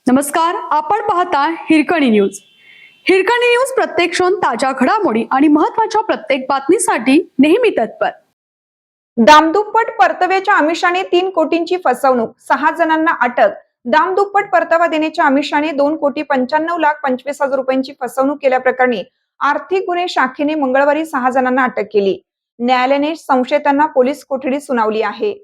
नमस्कार, आपण पाहता हिरकणी न्यूज. हिरकणी न्यूज प्रत्येक क्षण ताज्या घडामोडी आणि महत्त्वाच्या प्रत्येक बातमीसाठी नेहमी तत्पर. दामदुप्पट परताव्याच्या आमिषाने 3 कोटींची फसवणूक, 6 जणांना अटक. दामदुप्पट परतावा देण्याच्या आमिषाने 2,95,25,000 रुपयांची फसवणूक केल्याप्रकरणी आर्थिक गुन्हे शाखेने मंगळवारी 6 जणांना अटक केली. न्यायालयाने संशयितांना पोलीस कोठडी सुनावली आहे.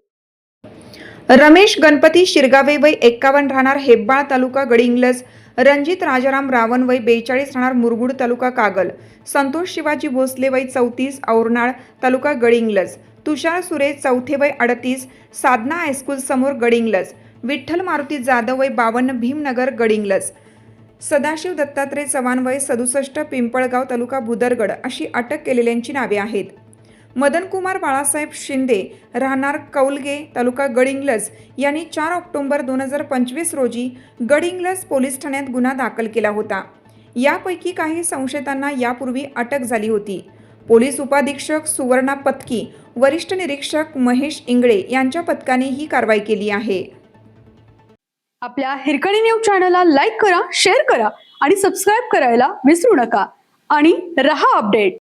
रमेश गणपती शिरगावे वय 51 राहणार हेब्बाळ तालुका गडिंग्लज, रणजित राजाराम रावण वय 42 राहणार मुरगुड तालुका कागल, संतोष शिवाजी भोसले वय 34 औरनाळ तालुका गडिंग्लज, तुषार सुरेश चौथे वय 38 साधना हायस्कूल समोर गडिंग्लज, विठ्ठल मारुती जाधव वय 52 भीमनगर गडिंग्लज, सदाशिव दत्तात्रय चव्हाण वय 67 पिंपळगाव तालुका भुदरगड अशी अटक केलेल्यांची नावे आहेत. मदन कुमार बाळासाहेब शिंदे राहणार कौलगे तालुका गडिंग्लज यांनी 4 ऑक्टोबर 2025 रोजी गडिंग्लज पोलीस ठाण्यात गुन्हा दाखल केला होता. यापैकी काही संशयितांना यापूर्वी अटक झाली होती. पोलीस उपाधीक्षक सुवर्णा पत्की, वरिष्ठ निरीक्षक महेश इंगळे यांच्या पथकाने ही कारवाई केली आहे. आपल्या हिरकणी न्यूज चॅनलला लाईक करा, शेअर करा आणि सबस्क्राईब करायला विसरू नका आणि रहा अपडेट.